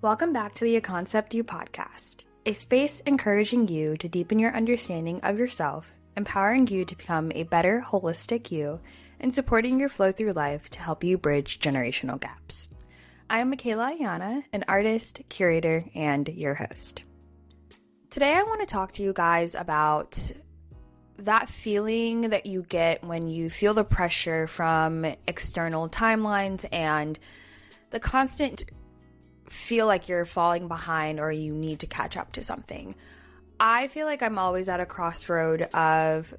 Welcome back to the A Concept You podcast, a space encouraging you to deepen your understanding of yourself, empowering you to become a better holistic you, and supporting your flow through life to help you bridge generational gaps. I am Makala Aayana, an artist, curator, and your host. Today I want to talk to you guys about that feeling that you get when you feel the pressure from external timelines and the constant feel like you're falling behind or you need to catch up to something. I feel like I'm always at a crossroad of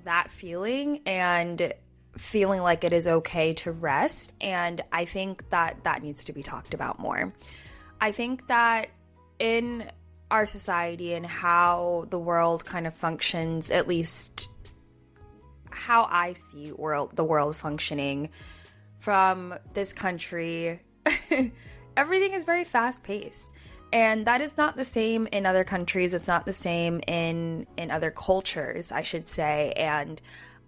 that feeling and feeling like it is okay to rest, and I think that needs to be talked about more. I think that in our society and how the world kind of functions, at least how I see the world functioning from this country, everything is very fast-paced, and that is not the same in other countries. It's not the same in other cultures, I should say, and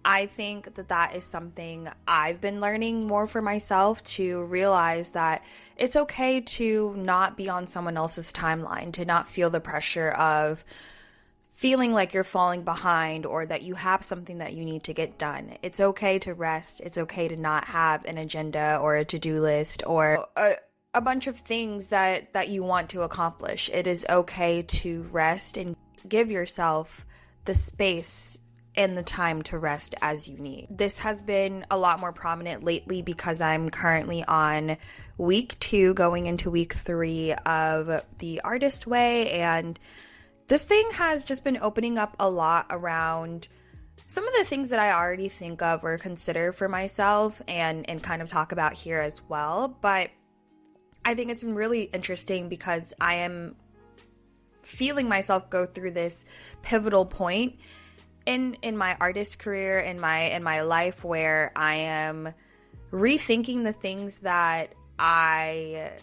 I think that is something I've been learning more for myself, to realize that it's okay to not be on someone else's timeline, to not feel the pressure of feeling like you're falling behind or that you have something that you need to get done. It's okay to rest. It's okay to not have an agenda or a to-do list or a bunch of things that you want to accomplish. It is okay to rest and give yourself the space and the time to rest as you need. This has been a lot more prominent lately because I'm currently on week 2 going into week 3 of the artist way, and this thing has just been opening up a lot around some of the things that I already think of or consider for myself and kind of talk about here as well. But I think it's been really interesting because I am feeling myself go through this pivotal point in my artist career, in my life, where I am rethinking the things that I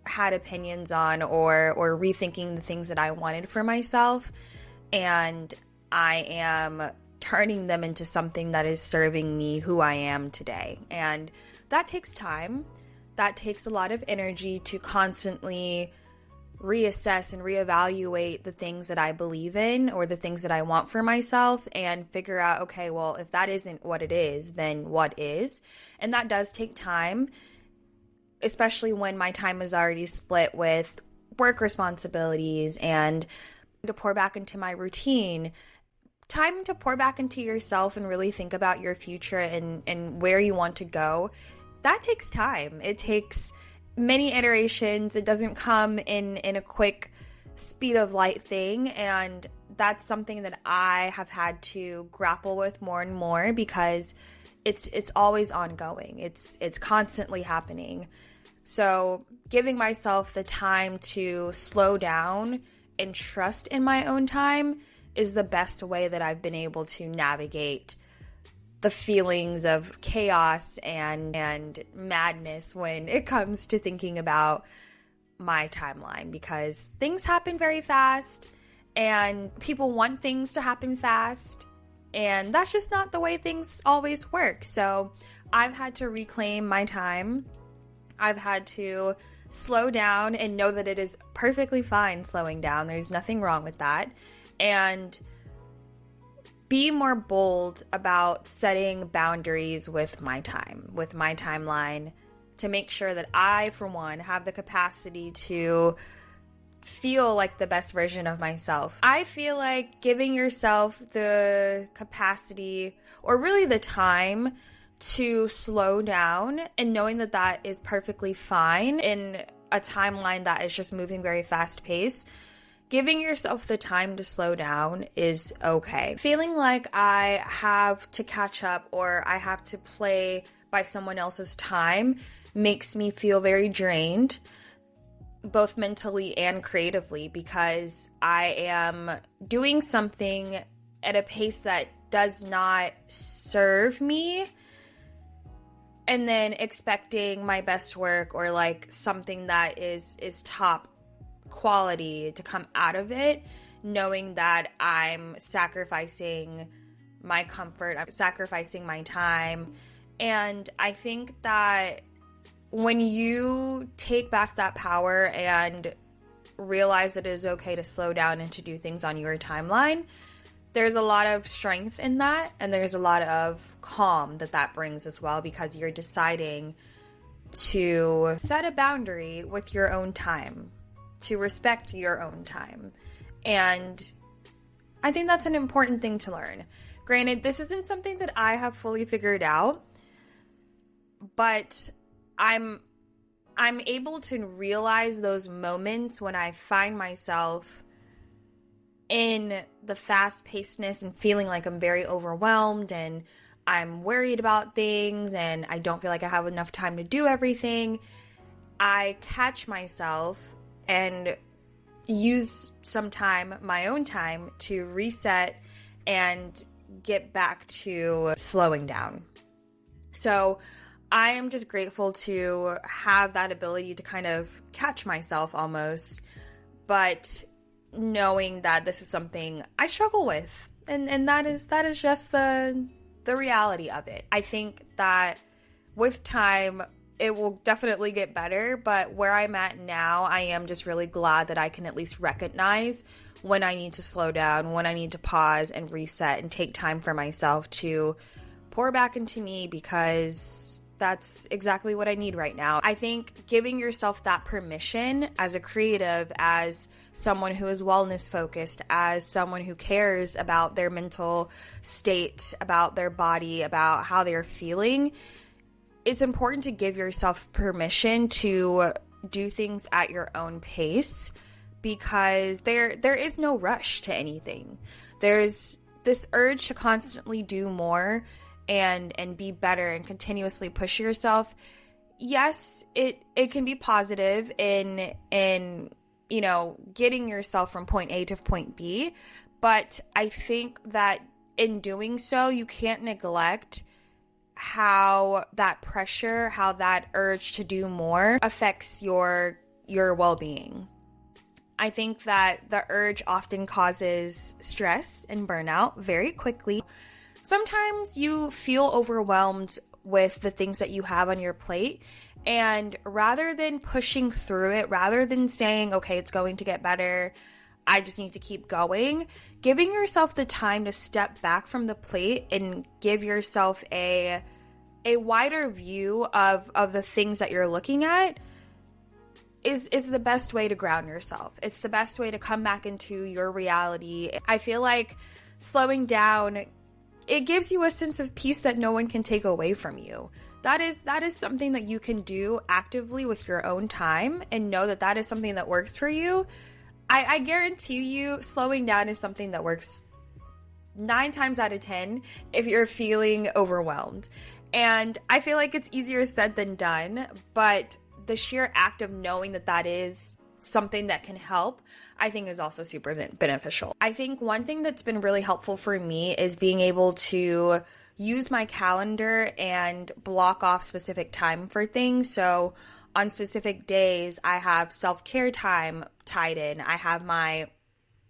had opinions on or rethinking the things that I wanted for myself, and I am turning them into something that is serving me who I am today. And that takes time. That takes a lot of energy to constantly reassess and reevaluate the things that I believe in or the things that I want for myself and figure out, okay, well, if that isn't what it is, then what is? And that does take time, especially when my time is already split with work responsibilities and to pour back into my routine. Time to pour back into yourself and really think about your future and where you want to go. That takes time. It takes many iterations. It doesn't come in a quick speed of light thing, and that's something that I have had to grapple with more and more because it's always ongoing. It's constantly happening. So giving myself the time to slow down and trust in my own time is the best way that I've been able to navigate the feelings of chaos and madness when it comes to thinking about my timeline, because things happen very fast and people want things to happen fast, and that's just not the way things always work. So I've had to reclaim my time. I've had to slow down and know that it is perfectly fine slowing down. There's nothing wrong with that. And be more bold about setting boundaries with my time, with my timeline, to make sure that I, for one, have the capacity to feel like the best version of myself. I feel like giving yourself the capacity, or really the time, to slow down and knowing that that is perfectly fine in a timeline that is just moving very fast paced. Giving yourself the time to slow down is okay. Feeling like I have to catch up or I have to play by someone else's time makes me feel very drained, both mentally and creatively, because I am doing something at a pace that does not serve me, and then expecting my best work or like something that is top quality to come out of it, knowing that I'm sacrificing my comfort, I'm sacrificing my time. And I think that when you take back that power and realize that it is okay to slow down and to do things on your timeline, there's a lot of strength in that, and there's a lot of calm that brings as well, because you're deciding to set a boundary with your own time, to respect your own time. And I think that's an important thing to learn. Granted, this isn't something that I have fully figured out, but I'm able to realize those moments when I find myself in the fast-pacedness and feeling like I'm very overwhelmed and I'm worried about things and I don't feel like I have enough time to do everything. I catch myself and use some time, my own time, to reset and get back to slowing down. So I am just grateful to have that ability to kind of catch myself almost, but knowing that this is something I struggle with, and that is just the reality of it. I think that with time, it will definitely get better, but where I'm at now, I am just really glad that I can at least recognize when I need to slow down, when I need to pause and reset and take time for myself to pour back into me, because that's exactly what I need right now. I think giving yourself that permission as a creative, as someone who is wellness focused, as someone who cares about their mental state, about their body, about how they're feeling, it's important to give yourself permission to do things at your own pace, because there is no rush to anything. There's this urge to constantly do more and be better and continuously push yourself. Yes, it can be positive in getting yourself from point A to point B, but I think that in doing so, you can't neglect how that pressure, how that urge to do more affects your well-being. I think that the urge often causes stress and burnout very quickly. Sometimes you feel overwhelmed with the things that you have on your plate, and rather than pushing through it, rather than saying, okay, it's going to get better, I just need to keep going, giving yourself the time to step back from the plate and give yourself a wider view of the things that you're looking at is the best way to ground yourself. It's the best way to come back into your reality. I feel like slowing down, it gives you a sense of peace that no one can take away from you. That is something that you can do actively with your own time, and know that that is something that works for you. I guarantee you slowing down is something that works 9 times out of 10 if you're feeling overwhelmed. And I feel like it's easier said than done, but the sheer act of knowing that that is something that can help, I think is also super beneficial. I think one thing that's been really helpful for me is being able to use my calendar and block off specific time for things. So on specific days, I have self-care time tied in. I have my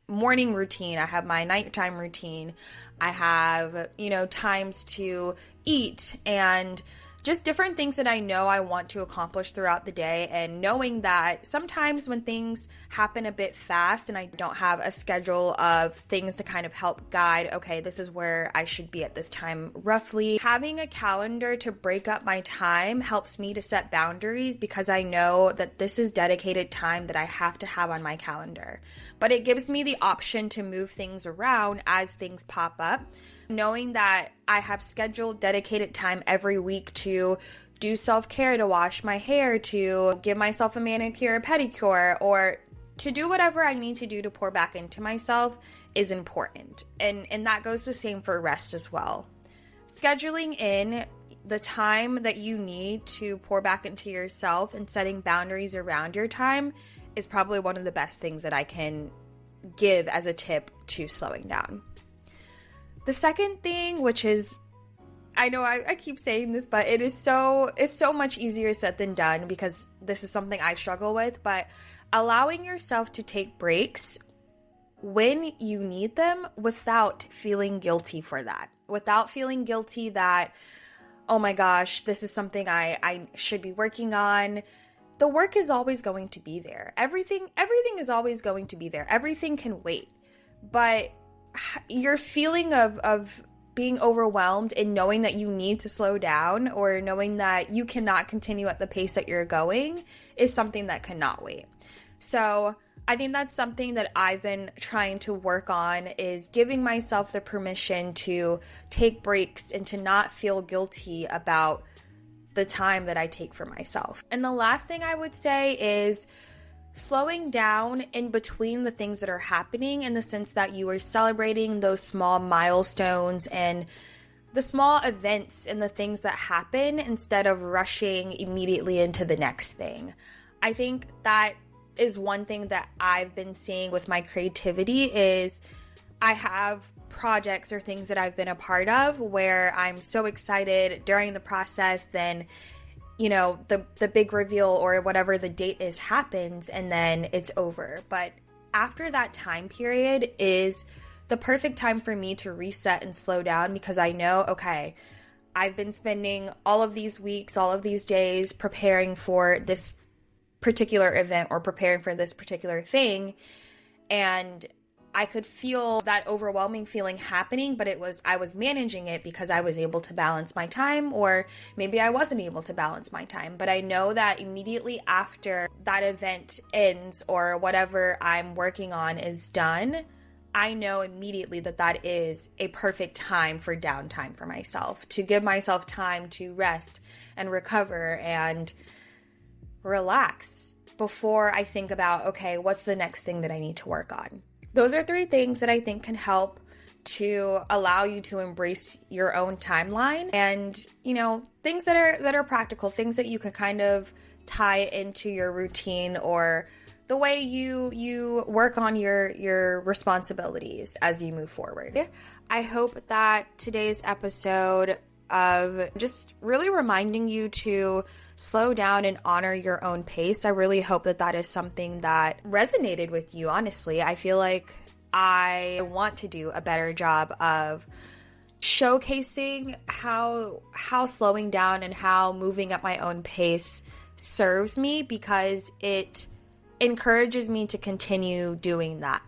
morning routine. I have my nighttime routine. I have, times to eat and just different things that I know I want to accomplish throughout the day, and knowing that sometimes when things happen a bit fast and I don't have a schedule of things to kind of help guide, okay, this is where I should be at this time roughly. Having a calendar to break up my time helps me to set boundaries, because I know that this is dedicated time that I have to have on my calendar. But it gives me the option to move things around as things pop up. Knowing that I have scheduled dedicated time every week to do self-care, to wash my hair, to give myself a manicure, pedicure, or to do whatever I need to do to pour back into myself is important. And that goes the same for rest as well. Scheduling in the time that you need to pour back into yourself and setting boundaries around your time is probably one of the best things that I can give as a tip to slowing down. The second thing, which is, I know I keep saying this, but it's so much easier said than done, because this is something I struggle with, but allowing yourself to take breaks when you need them without feeling guilty for that. Without feeling guilty that, oh my gosh, this is something I should be working on. The work is always going to be there. Everything is always going to be there. Everything can wait. But your feeling of being overwhelmed and knowing that you need to slow down, or knowing that you cannot continue at the pace that you're going, is something that cannot wait. So I think that's something that I've been trying to work on, is giving myself the permission to take breaks and to not feel guilty about the time that I take for myself. And the last thing I would say is slowing down in between the things that are happening, in the sense that you are celebrating those small milestones and the small events and the things that happen, instead of rushing immediately into the next thing. I think that is one thing that I've been seeing with my creativity, is I have projects or things that I've been a part of where I'm so excited during the process, then the big reveal or whatever the date is happens, and then it's over. But after that time period is the perfect time for me to reset and slow down, because I know, okay, I've been spending all of these weeks, all of these days preparing for this particular event or preparing for this particular thing, and I could feel that overwhelming feeling happening, but I was managing it because I was able to balance my time, or maybe I wasn't able to balance my time. But I know that immediately after that event ends, or whatever I'm working on is done, I know immediately that that is a perfect time for downtime for myself, to give myself time to rest and recover and relax before I think about, okay, what's the next thing that I need to work on? Those are 3 things that I think can help to allow you to embrace your own timeline, and, things that are practical, things that you can kind of tie into your routine or the way you work on your responsibilities as you move forward. I hope that today's episode of just really reminding you to slow down and honor your own pace, I really hope that that is something that resonated with you, honestly. I feel like I want to do a better job of showcasing how slowing down and how moving at my own pace serves me, because it encourages me to continue doing that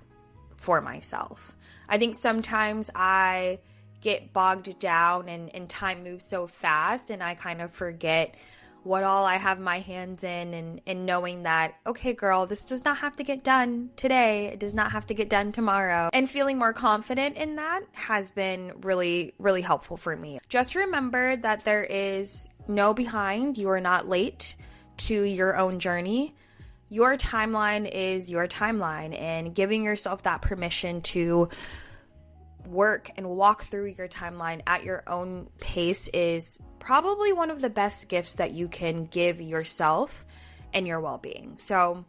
for myself. I think sometimes I get bogged down and time moves so fast, and I kind of forget what all I have my hands in, and knowing that, okay, girl, this does not have to get done today. It does not have to get done tomorrow. And feeling more confident in that has been really, really helpful for me. Just remember that there is no behind. You are not late to your own journey. Your timeline is your timeline, and giving yourself that permission to work and walk through your timeline at your own pace is probably one of the best gifts that you can give yourself and your well-being. So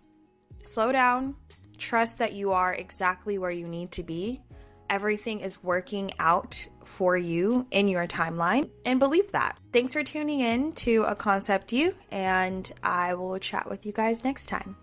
slow down, trust that you are exactly where you need to be. Everything is working out for you in your timeline, and believe that. Thanks for tuning in to A Concept You, and I will chat with you guys next time.